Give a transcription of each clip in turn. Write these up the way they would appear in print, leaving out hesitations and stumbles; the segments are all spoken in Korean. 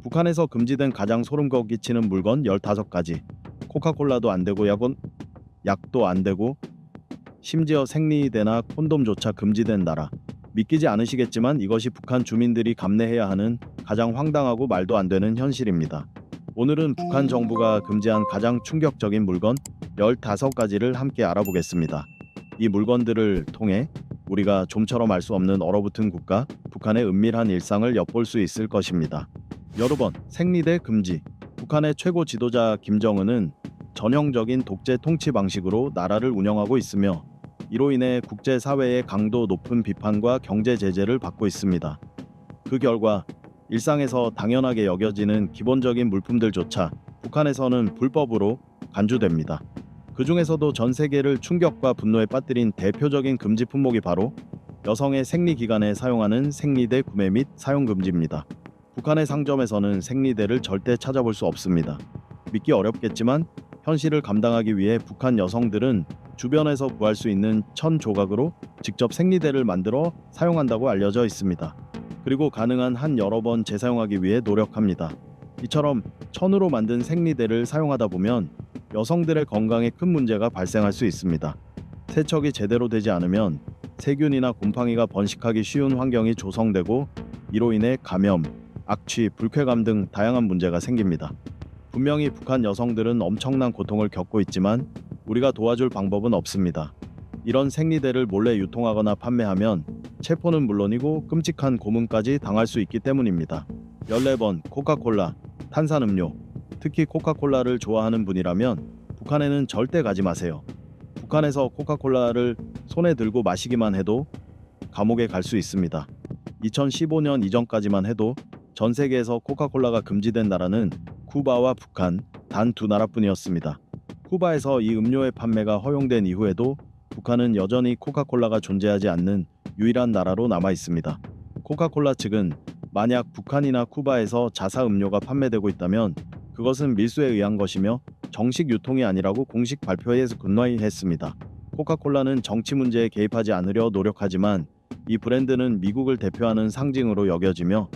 북한에서 금지된 가장 소름 끼치는 물건 15가지. 코카콜라도 안 되고 약도 안 되고 심지어 생리대나 콘돔조차 금지된 나라. 믿기지 않으시겠지만 이것이 북한 주민들이 감내해야 하는 가장 황당하고 말도 안 되는 현실입니다. 오늘은 북한 정부가 금지한 가장 충격적인 물건 15가지를 함께 알아보겠습니다. 이 물건들을 통해 우리가 좀처럼 알 수 없는 얼어붙은 국가, 북한의 은밀한 일상을 엿볼 수 있을 것입니다. 여러 번 생리대 금지. 북한의 최고 지도자 김정은은 전형적인 독재 통치 방식으로 나라를 운영하고 있으며 이로 인해 국제사회의 강도 높은 비판과 경제 제재를 받고 있습니다. 그 결과 일상에서 당연하게 여겨지는 기본적인 물품들조차 북한에서는 불법으로 간주됩니다. 그 중에서도 전 세계를 충격과 분노에 빠뜨린 대표적인 금지 품목이 바로 여성의 생리기간에 사용하는 생리대 구매 및 사용 금지입니다. 북한의 상점에서는 생리대를 절대 찾아볼 수 없습니다. 믿기 어렵겠지만 현실을 감당하기 위해 북한 여성들은 주변에서 구할 수 있는 천 조각으로 직접 생리대를 만들어 사용한다고 알려져 있습니다. 그리고 가능한 한 여러 번 재사용하기 위해 노력합니다. 이처럼 천으로 만든 생리대를 사용하다 보면 여성들의 건강에 큰 문제가 발생할 수 있습니다. 세척이 제대로 되지 않으면 세균이나 곰팡이가 번식하기 쉬운 환경이 조성되고 이로 인해 감염, 악취, 불쾌감 등 다양한 문제가 생깁니다. 분명히 북한 여성들은 엄청난 고통을 겪고 있지만 우리가 도와줄 방법은 없습니다. 이런 생리대를 몰래 유통하거나 판매하면 체포는 물론이고 끔찍한 고문까지 당할 수 있기 때문입니다. 14번 코카콜라, 탄산음료. 특히 코카콜라를 좋아하는 분이라면 북한에는 절대 가지 마세요. 북한에서 코카콜라를 손에 들고 마시기만 해도 감옥에 갈 수 있습니다. 2015년 이전까지만 해도 전 세계에서 코카콜라가 금지된 나라는 쿠바와 북한 단 두 나라뿐이었습니다. 쿠바에서 이 음료의 판매가 허용된 이후에도 북한은 여전히 코카콜라가 존재하지 않는 유일한 나라로 남아 있습니다. 코카콜라 측은 만약 북한이나 쿠바에서 자사 음료가 판매되고 있다면 그것은 밀수에 의한 것이며 정식 유통이 아니라고 공식 발표에서 건너했습니다. 코카콜라는 정치 문제에 개입하지 않으려 노력하지만 이 브랜드는 미국을 대표하는 상징으로 여겨지며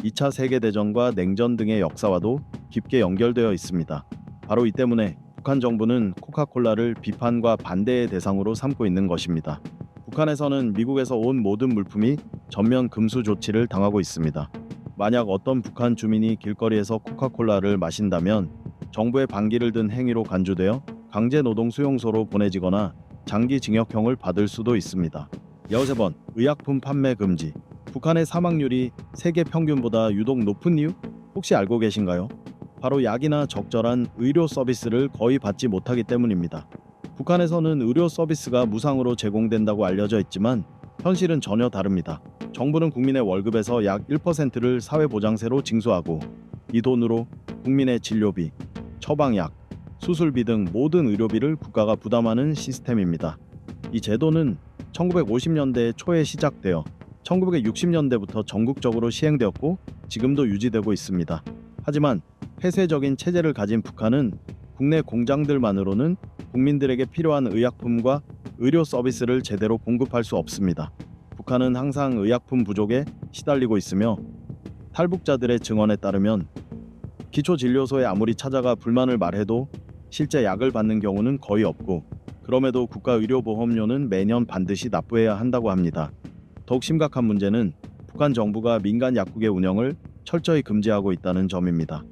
2차 세계대전과 냉전 등의 역사와도 깊게 연결되어 있습니다. 바로 이 때문에 북한 정부는 코카콜라를 비판과 반대의 대상으로 삼고 있는 것입니다. 북한에서는 미국에서 온 모든 물품이 전면 금수 조치를 당하고 있습니다. 만약 어떤 북한 주민이 길거리에서 코카콜라를 마신다면 정부의 반기를 든 행위로 간주되어 강제노동 수용소로 보내지거나 장기 징역형을 받을 수도 있습니다. 13번 의약품 판매 금지. 북한의 사망률이 세계 평균보다 유독 높은 이유 혹시 알고 계신가요? 바로 약이나 적절한 의료 서비스를 거의 받지 못하기 때문입니다. 북한에서는 의료 서비스가 무상으로 제공된다고 알려져 있지만 현실은 전혀 다릅니다. 정부는 국민의 월급에서 약 1%를 사회보장세로 징수하고 이 돈으로 국민의 진료비, 처방약, 수술비 등 모든 의료비를 국가가 부담하는 시스템입니다. 이 제도는 1950년대 초에 시작되어 1960년대부터 전국적으로 시행되었고 지금도 유지되고 있습니다. 하지만 폐쇄적인 체제를 가진 북한은 국내 공장들만으로는 국민들에게 필요한 의약품과 의료 서비스를 제대로 공급할 수 없습니다. 북한은 항상 의약품 부족에 시달리고 있으며 탈북자들의 증언에 따르면 기초진료소에 아무리 찾아가 불만을 말해도 실제 약을 받는 경우는 거의 없고 그럼에도 국가의료보험료는 매년 반드시 납부해야 한다고 합니다. 더욱 심각한 문제는 북한 정부가 민간 약국의 운영을 철저히 금지하고 있다는 점입니다.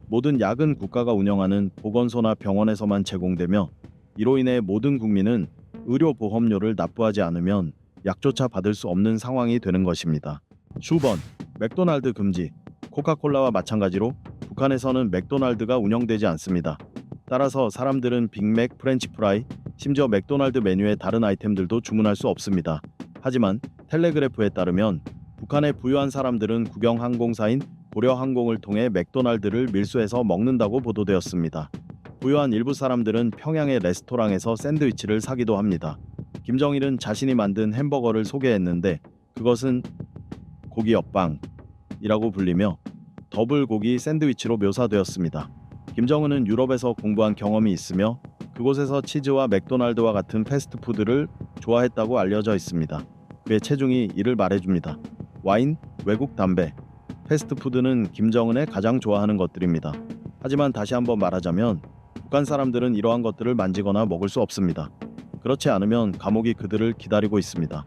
모든 약은 국가가 운영하는 보건소나 병원에서만 제공되며 이로 인해 모든 국민은 의료보험료를 납부하지 않으면 약조차 받을 수 없는 상황이 되는 것입니다. 수번 맥도날드 금지. 코카콜라와 마찬가지로 북한에서는 맥도날드가 운영되지 않습니다. 따라서 사람들은 빅맥, 프렌치 프라이, 심지어 맥도날드 메뉴의 다른 아이템들도 주문할 수 없습니다. 하지만 텔레그래프에 따르면 북한의 부유한 사람들은 국영항공사인 고려항공을 통해 맥도날드를 밀수해서 먹는다고 보도되었습니다. 부유한 일부 사람들은 평양의 레스토랑에서 샌드위치를 사기도 합니다. 김정일은 자신이 만든 햄버거를 소개했는데 그것은 고기 옆방이라고 불리며 더블 고기 샌드위치로 묘사되었습니다. 김정은은 유럽에서 공부한 경험이 있으며 그곳에서 치즈와 맥도날드와 같은 패스트푸드를 좋아했다고 알려져 있습니다. 그의 체중이 이를 말해줍니다. 와인, 외국 담배, 패스트푸드는 김정은의 가장 좋아하는 것들입니다. 하지만 다시 한번 말하자면 북한 사람들은 이러한 것들을 만지거나 먹을 수 없습니다. 그렇지 않으면 감옥이 그들을 기다리고 있습니다.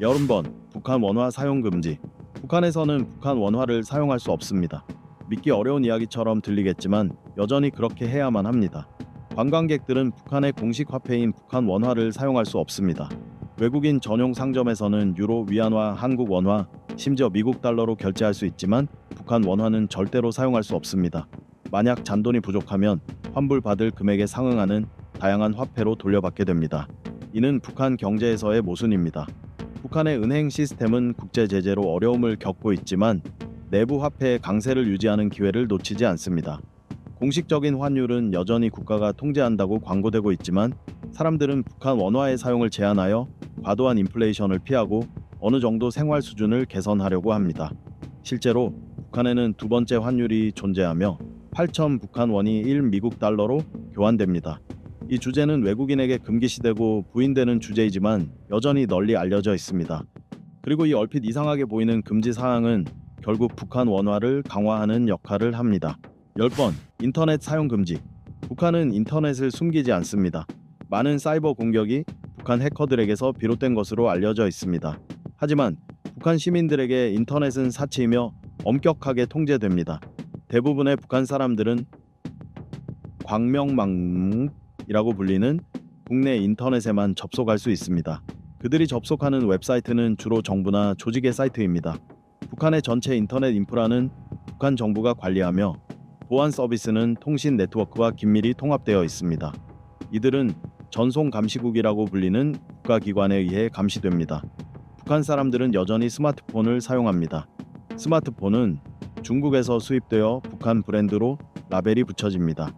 10번 북한 원화 사용 금지. 북한에서는 북한 원화를 사용할 수 없습니다. 믿기 어려운 이야기처럼 들리겠지만 여전히 그렇게 해야만 합니다. 관광객들은 북한의 공식 화폐인 북한 원화를 사용할 수 없습니다. 외국인 전용 상점에서는 유로, 위안화, 한국 원화, 심지어 미국 달러로 결제할 수 있지만 북한 원화는 절대로 사용할 수 없습니다. 만약 잔돈이 부족하면 환불받을 금액에 상응하는 다양한 화폐로 돌려받게 됩니다. 이는 북한 경제에서의 모순입니다. 북한의 은행 시스템은 국제 제재로 어려움을 겪고 있지만 내부 화폐의 강세를 유지하는 기회를 놓치지 않습니다. 공식적인 환율은 여전히 국가가 통제한다고 광고되고 있지만 사람들은 북한 원화의 사용을 제한하여 과도한 인플레이션을 피하고 어느 정도 생활 수준을 개선하려고 합니다. 실제로 북한에는 두 번째 환율이 존재하며 8천 북한 원이 1 미국 달러로 교환됩니다. 이 주제는 외국인에게 금기시되고 부인되는 주제이지만 여전히 널리 알려져 있습니다. 그리고 이 얼핏 이상하게 보이는 금지 사항은 결국 북한 원화를 강화하는 역할을 합니다. 10번 인터넷 사용 금지. 북한은 인터넷을 숨기지 않습니다. 많은 사이버 공격이 북한 해커들에게서 비롯된 것으로 알려져 있습니다. 하지만 북한 시민들에게 인터넷은 사치이며 엄격하게 통제됩니다. 대부분의 북한 사람들은 광명망이라고 불리는 국내 인터넷에만 접속할 수 있습니다. 그들이 접속하는 웹사이트는 주로 정부나 조직의 사이트입니다. 북한의 전체 인터넷 인프라는 북한 정부가 관리하며 보안 서비스는 통신 네트워크와 긴밀히 통합되어 있습니다. 이들은 전송감시국이라고 불리는 국가기관에 의해 감시됩니다. 북한 사람들은 여전히 스마트폰을 사용합니다. 스마트폰은 중국에서 수입되어 북한 브랜드로 라벨이 붙여집니다.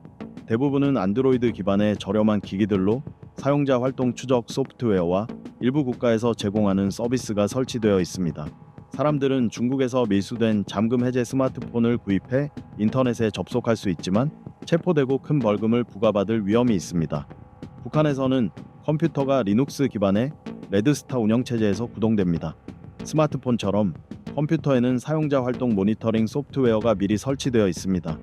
대부분은 안드로이드 기반의 저렴한 기기들로 사용자 활동 추적 소프트웨어와 일부 국가에서 제공하는 서비스가 설치되어 있습니다. 사람들은 중국에서 밀수된 잠금 해제 스마트폰을 구입해 인터넷에 접속할 수 있지만 체포되고 큰 벌금을 부과받을 위험이 있습니다. 북한에서는 컴퓨터가 리눅스 기반의 레드스타 운영체제에서 구동됩니다. 스마트폰처럼 컴퓨터에는 사용자 활동 모니터링 소프트웨어가 미리 설치되어 있습니다.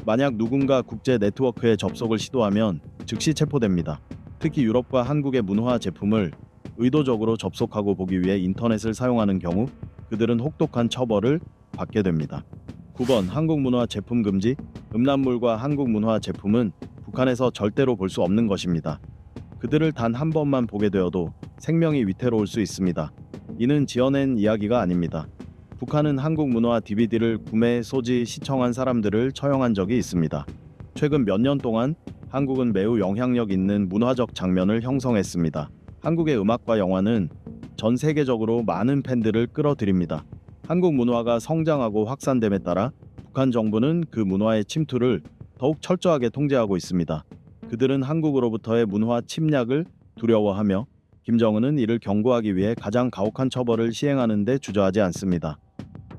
만약 누군가 국제 네트워크에 접속을 시도하면 즉시 체포됩니다. 특히 유럽과 한국의 문화 제품을 의도적으로 접속하고 보기 위해 인터넷을 사용하는 경우 그들은 혹독한 처벌을 받게 됩니다. 9번 한국 문화 제품 금지. 음란물과 한국 문화 제품은 북한에서 절대로 볼 수 없는 것입니다. 그들을 단 한 번만 보게 되어도 생명이 위태로울 수 있습니다. 이는 지어낸 이야기가 아닙니다. 북한은 한국 문화 DVD를 구매, 소지, 시청한 사람들을 처형한 적이 있습니다. 최근 몇 년 동안 한국은 매우 영향력 있는 문화적 장면을 형성했습니다. 한국의 음악과 영화는 전 세계적으로 많은 팬들을 끌어들입니다. 한국 문화가 성장하고 확산됨에 따라 북한 정부는 그 문화의 침투를 더욱 철저하게 통제하고 있습니다. 그들은 한국으로부터의 문화 침략을 두려워하며 김정은은 이를 경고하기 위해 가장 가혹한 처벌을 시행하는 데 주저하지 않습니다.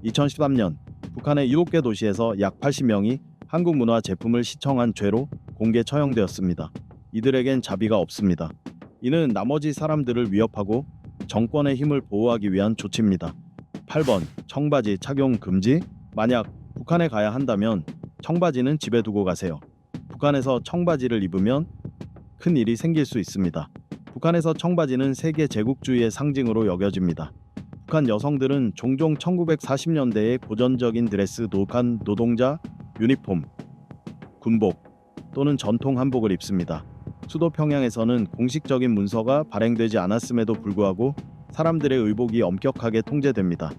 2013년 북한의 7개 도시에서 약 80명이 한국 문화 제품을 시청한 죄로 공개 처형되었습니다. 이들에겐 자비가 없습니다. 이는 나머지 사람들을 위협하고 정권의 힘을 보호하기 위한 조치입니다. 8번 청바지 착용 금지. 만약 북한에 가야 한다면 청바지는 집에 두고 가세요. 북한에서 청바지를 입으면 큰 일이 생길 수 있습니다. 북한에서 청바지는 세계 제국주의의 상징으로 여겨집니다. 북한 여성들은 종종 1940년대의 고전적인 드레스, 북한 노동자 유니폼, 군복 또는 전통 한복을 입습니다. 수도 평양에서는 공식적인 문서가 발행되지 않았음에도 불구하고 사람들의 의복이 엄격하게 통제됩니다.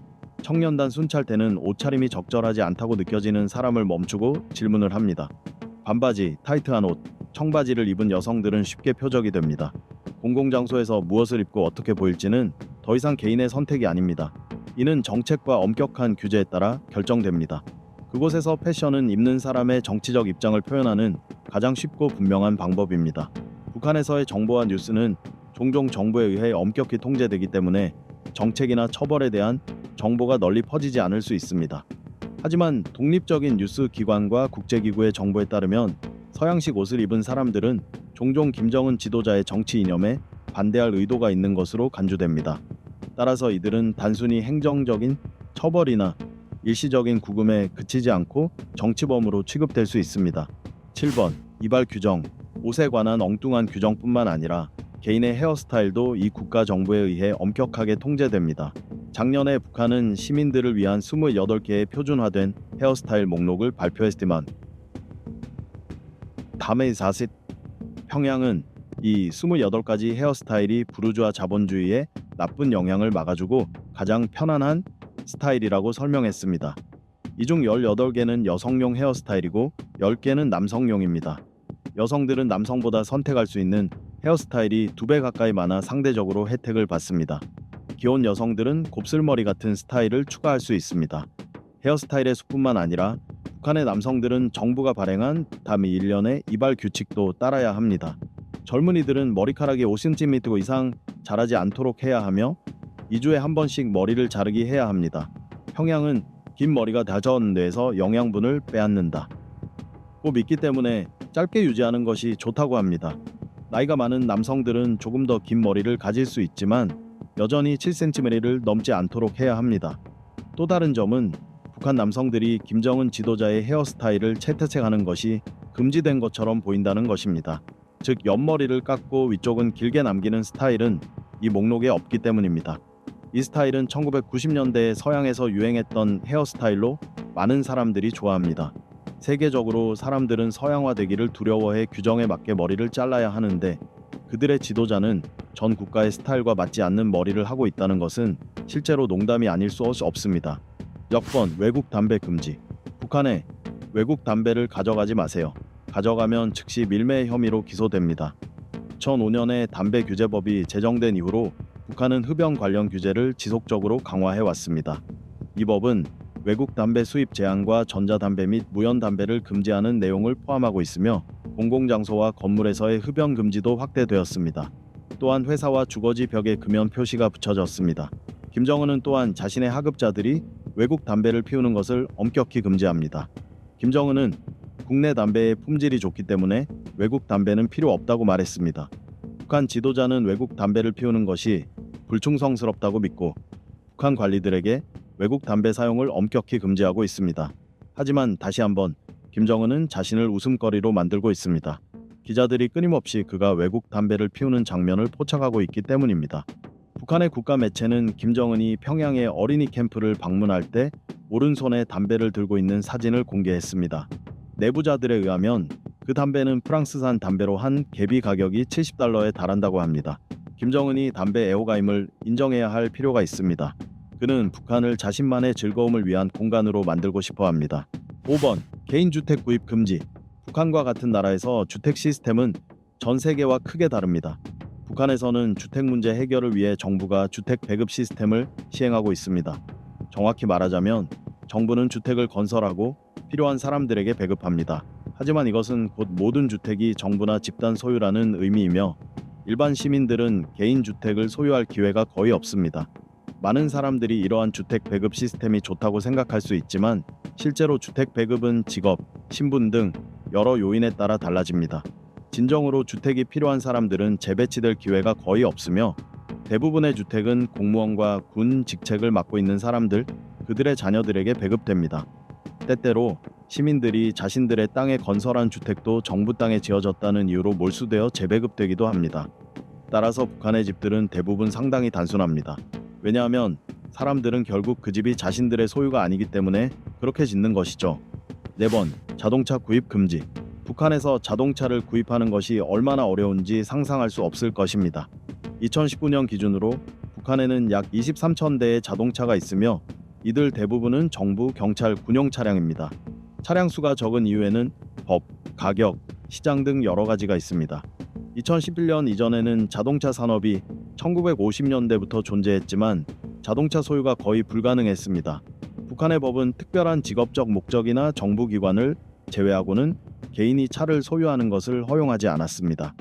청년단 순찰대는 옷차림이 적절하지 않다고 느껴지는 사람을 멈추고 질문을 합니다. 반바지, 타이트한 옷, 청바지를 입은 여성들은 쉽게 표적이 됩니다. 공공장소에서 무엇을 입고 어떻게 보일지는 더 이상 개인의 선택이 아닙니다. 이는 정책과 엄격한 규제에 따라 결정됩니다. 그곳에서 패션은 입는 사람의 정치적 입장을 표현하는 가장 쉽고 분명한 방법입니다. 북한에서의 정보와 뉴스는 종종 정부에 의해 엄격히 통제되기 때문에 정책이나 처벌에 대한 정보가 널리 퍼지지 않을 수 있습니다. 하지만 독립적인 뉴스 기관과 국제기구의 정보에 따르면 서양식 옷을 입은 사람들은 종종 김정은 지도자의 정치 이념에 반대할 의도가 있는 것으로 간주됩니다. 따라서 이들은 단순히 행정적인 처벌이나 일시적인 구금에 그치지 않고 정치범으로 취급될 수 있습니다. 7번 이발 규정. 옷에 관한 엉뚱한 규정뿐만 아니라 개인의 헤어스타일도 이 국가 정부에 의해 엄격하게 통제됩니다. 작년에 북한은 시민들을 위한 28개의 표준화된 헤어스타일 목록을 발표했지만 담의 사실 평양은 이 28가지 헤어스타일이 부르주아 자본주의에 나쁜 영향을 막아주고 가장 편안한 스타일이라고 설명했습니다. 이 중 18개는 여성용 헤어스타일이고 10개는 남성용입니다. 여성들은 남성보다 선택할 수 있는 헤어스타일이 2배 가까이 많아 상대적으로 혜택을 받습니다. 귀여운 여성들은 곱슬머리 같은 스타일을 추가할 수 있습니다. 헤어스타일의 수뿐만 아니라 북한의 남성들은 정부가 발행한 담이 1년의 이발 규칙도 따라야 합니다. 젊은이들은 머리카락이 5cm 이상 자라지 않도록 해야 하며 2주에 한 번씩 머리를 자르기 해야 합니다. 평양은 긴 머리가 다전 뇌에서 영양분을 빼앗는다 고 믿기 때문에 짧게 유지하는 것이 좋다고 합니다. 나이가 많은 남성들은 조금 더 긴 머리를 가질 수 있지만 여전히 7cm를 넘지 않도록 해야 합니다. 또 다른 점은 북한 남성들이 김정은 지도자의 헤어스타일을 채택하는 것이 금지된 것처럼 보인다는 것입니다. 즉 옆머리를 깎고 위쪽은 길게 남기는 스타일은 이 목록에 없기 때문입니다. 이 스타일은 1990년대에 서양에서 유행했던 헤어스타일로 많은 사람들이 좋아합니다. 세계적으로 사람들은 서양화되기를 두려워해 규정에 맞게 머리를 잘라야 하는데 그들의 지도자는 전 국가의 스타일과 맞지 않는 머리를 하고 있다는 것은 실제로 농담이 아닐 수 없습니다. 여권 외국 담배 금지. 북한에 외국 담배를 가져가지 마세요. 가져가면 즉시 밀매 혐의로 기소됩니다. 2005년에 담배 규제법이 제정된 이후로 북한은 흡연 관련 규제를 지속적으로 강화해 왔습니다. 이 법은 외국 담배 수입 제한과 전자담배 및 무연담배를 금지하는 내용을 포함하고 있으며 공공장소와 건물에서의 흡연 금지도 확대되었습니다. 또한 회사와 주거지 벽에 금연 표시가 붙여졌습니다. 김정은은 또한 자신의 하급자들이 외국 담배를 피우는 것을 엄격히 금지합니다. 김정은은 국내 담배의 품질이 좋기 때문에 외국 담배는 필요 없다고 말했습니다. 북한 지도자는 외국 담배를 피우는 것이 불충성스럽다고 믿고 북한 관리들에게 외국 담배 사용을 엄격히 금지하고 있습니다. 하지만 다시 한번 김정은은 자신을 웃음거리로 만들고 있습니다. 기자들이 끊임없이 그가 외국 담배를 피우는 장면을 포착하고 있기 때문입니다. 북한의 국가 매체는 김정은이 평양의 어린이 캠프를 방문할 때 오른손에 담배를 들고 있는 사진을 공개했습니다. 내부자들에 의하면 그 담배는 프랑스산 담배로 한 개비 가격이 $70에 달한다고 합니다. 김정은이 담배 애호가임을 인정해야 할 필요가 있습니다. 그는 북한을 자신만의 즐거움을 위한 공간으로 만들고 싶어 합니다. 5번 개인주택 구입 금지. 북한과 같은 나라에서 주택 시스템은 전 세계와 크게 다릅니다. 북한에서는 주택 문제 해결을 위해 정부가 주택 배급 시스템을 시행하고 있습니다. 정확히 말하자면 정부는 주택을 건설하고 필요한 사람들에게 배급합니다. 하지만 이것은 곧 모든 주택이 정부나 집단 소유라는 의미이며 일반 시민들은 개인 주택을 소유할 기회가 거의 없습니다. 많은 사람들이 이러한 주택 배급 시스템이 좋다고 생각할 수 있지만 실제로 주택 배급은 직업, 신분 등 여러 요인에 따라 달라집니다. 진정으로 주택이 필요한 사람들은 재배치될 기회가 거의 없으며 대부분의 주택은 공무원과 군 직책을 맡고 있는 사람들, 그들의 자녀들에게 배급됩니다. 때때로 시민들이 자신들의 땅에 건설한 주택도 정부 땅에 지어졌다는 이유로 몰수되어 재배급되기도 합니다. 따라서 북한의 집들은 대부분 상당히 단순합니다. 왜냐하면 사람들은 결국 그 집이 자신들의 소유가 아니기 때문에 그렇게 짓는 것이죠. 4번 자동차 구입 금지. 북한에서 자동차를 구입하는 것이 얼마나 어려운지 상상할 수 없을 것입니다. 2019년 기준으로 북한에는 약 23천 대의 자동차가 있으며 이들 대부분은 정부, 경찰, 군용 차량입니다. 차량 수가 적은 이유에는 법, 가격, 시장 등 여러 가지가 있습니다. 2011년 이전에는 자동차 산업이 1950년대부터 존재했지만 자동차 소유가 거의 불가능했습니다. 북한의 법은 특별한 직업적 목적이나 정부기관을 제외하고는 개인이 차를 소유하는 것을 허용하지 않았습니다.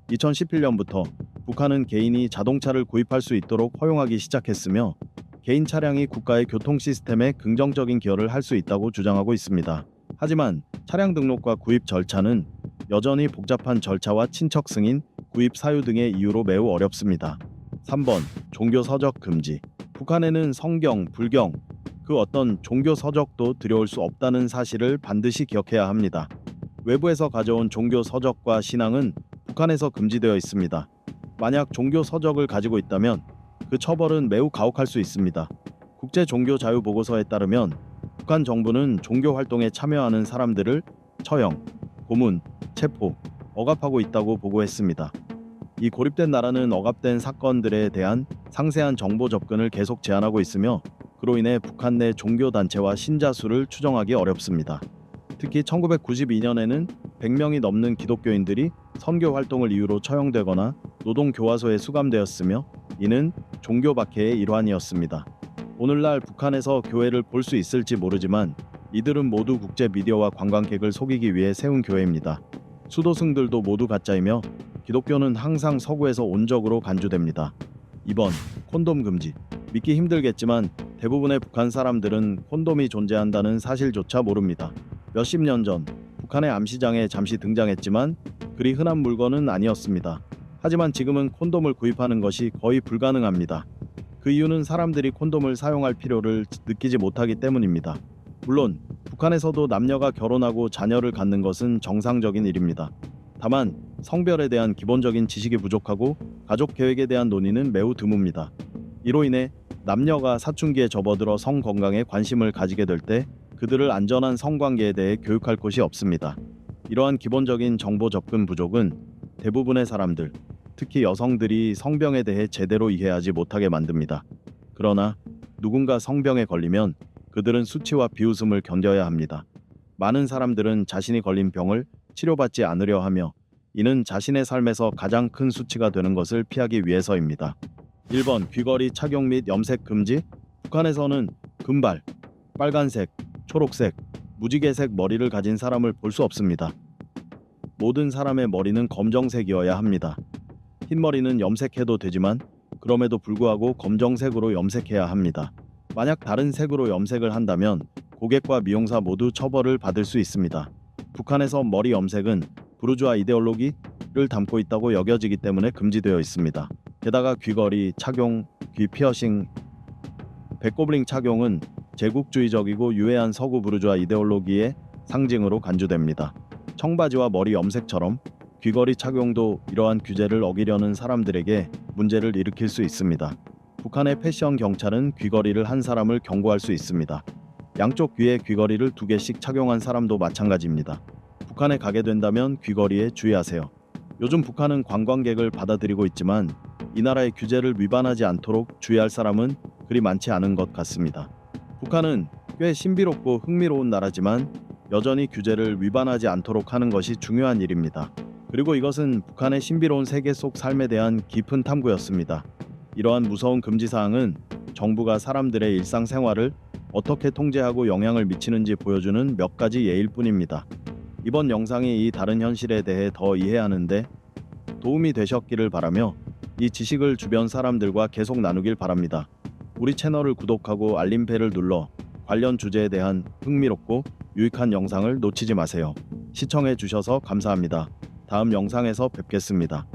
2011년부터 북한은 개인이 자동차를 구입할 수 있도록 허용하기 시작했으며 개인 차량이 국가의 교통 시스템에 긍정적인 기여를 할 수 있다고 주장하고 있습니다. 하지만 차량 등록과 구입 절차는 여전히 복잡한 절차와 친척 승인, 구입 사유 등의 이유로 매우 어렵습니다. 3번 종교 서적 금지. 북한에는 성경, 불경, 그 그 어떤 종교 서적도 들여올 수 없다는 사실을 반드시 기억해야 합니다. 외부에서 가져온 종교 서적과 신앙은 북한에서 금지되어 있습니다. 만약 종교 서적을 가지고 있다면 그 처벌은 매우 가혹할 수 있습니다. 국제 종교 자유 보고서에 따르면 북한 정부는 종교 활동에 참여하는 사람들을 처형, 고문, 체포, 억압하고 있다고 보고했습니다. 이 고립된 나라는 억압된 사건들에 대한 상세한 정보 접근을 계속 제한하고 있으며 그로 인해 북한 내 종교 단체와 신자 수를 추정하기 어렵습니다. 특히 1992년에는 100명이 넘는 기독교인들이 선교 활동을 이유로 처형되거나 노동교화소에 수감되었으며 이는 종교 박해의 일환이었습니다. 오늘날 북한에서 교회를 볼 수 있을지 모르지만 이들은 모두 국제 미디어와 관광객을 속이기 위해 세운 교회입니다. 수도승들도 모두 가짜이며 기독교는 항상 서구에서 온적으로 간주됩니다. 2번, 콘돔 금지. 믿기 힘들겠지만 대부분의 북한 사람들은 콘돔이 존재한다는 사실조차 모릅니다. 몇십 년 전 북한의 암시장에 잠시 등장했지만 그리 흔한 물건은 아니었습니다. 하지만 지금은 콘돔을 구입하는 것이 거의 불가능합니다. 그 이유는 사람들이 콘돔을 사용할 필요를 느끼지 못하기 때문입니다. 물론 북한에서도 남녀가 결혼하고 자녀를 갖는 것은 정상적인 일입니다. 다만 성별에 대한 기본적인 지식이 부족하고 가족 계획에 대한 논의는 매우 드뭅니다. 이로 인해 남녀가 사춘기에 접어들어 성 건강에 관심을 가지게 될 때 그들을 안전한 성관계에 대해 교육할 곳이 없습니다. 이러한 기본적인 정보 접근 부족은 대부분의 사람들, 특히 여성들이 성병에 대해 제대로 이해하지 못하게 만듭니다. 그러나 누군가 성병에 걸리면 그들은 수치와 비웃음을 견뎌야 합니다. 많은 사람들은 자신이 걸린 병을 치료받지 않으려 하며 이는 자신의 삶에서 가장 큰 수치가 되는 것을 피하기 위해서입니다. 1번 귀걸이 착용 및 염색 금지. 북한에서는 금발, 빨간색, 초록색, 무지개색 머리를 가진 사람을 볼 수 없습니다. 모든 사람의 머리는 검정색이어야 합니다. 흰 머리는 염색해도 되지만 그럼에도 불구하고 검정색으로 염색해야 합니다. 만약 다른 색으로 염색을 한다면 고객과 미용사 모두 처벌을 받을 수 있습니다. 북한에서 머리 염색은 부르주아 이데올로기를 담고 있다고 여겨지기 때문에 금지되어 있습니다. 게다가 귀걸이 착용, 귀 피어싱, 백고블링 착용은 제국주의적이고 유해한 서구 부르주아 이데올로기의 상징으로 간주됩니다. 청바지와 머리 염색처럼 귀걸이 착용도 이러한 규제를 어기려는 사람들에게 문제를 일으킬 수 있습니다. 북한의 패션 경찰은 귀걸이를 한 사람을 경고할 수 있습니다. 양쪽 귀에 귀걸이를 2개씩 착용한 사람도 마찬가지입니다. 북한에 가게 된다면 귀걸이에 주의하세요. 요즘 북한은 관광객을 받아들이고 있지만 이 나라의 규제를 위반하지 않도록 주의할 사람은 그리 많지 않은 것 같습니다. 북한은 꽤 신비롭고 흥미로운 나라지만 여전히 규제를 위반하지 않도록 하는 것이 중요한 일입니다. 그리고 이것은 북한의 신비로운 세계 속 삶에 대한 깊은 탐구였습니다. 이러한 무서운 금지사항은 정부가 사람들의 일상생활을 어떻게 통제하고 영향을 미치는지 보여주는 몇 가지 예일 뿐입니다. 이번 영상이 이 다른 현실에 대해 더 이해하는 데 도움이 되셨기를 바라며 이 지식을 주변 사람들과 계속 나누길 바랍니다. 우리 채널을 구독하고 알림벨을 눌러 관련 주제에 대한 흥미롭고 유익한 영상을 놓치지 마세요. 시청해 주셔서 감사합니다. 다음 영상에서 뵙겠습니다.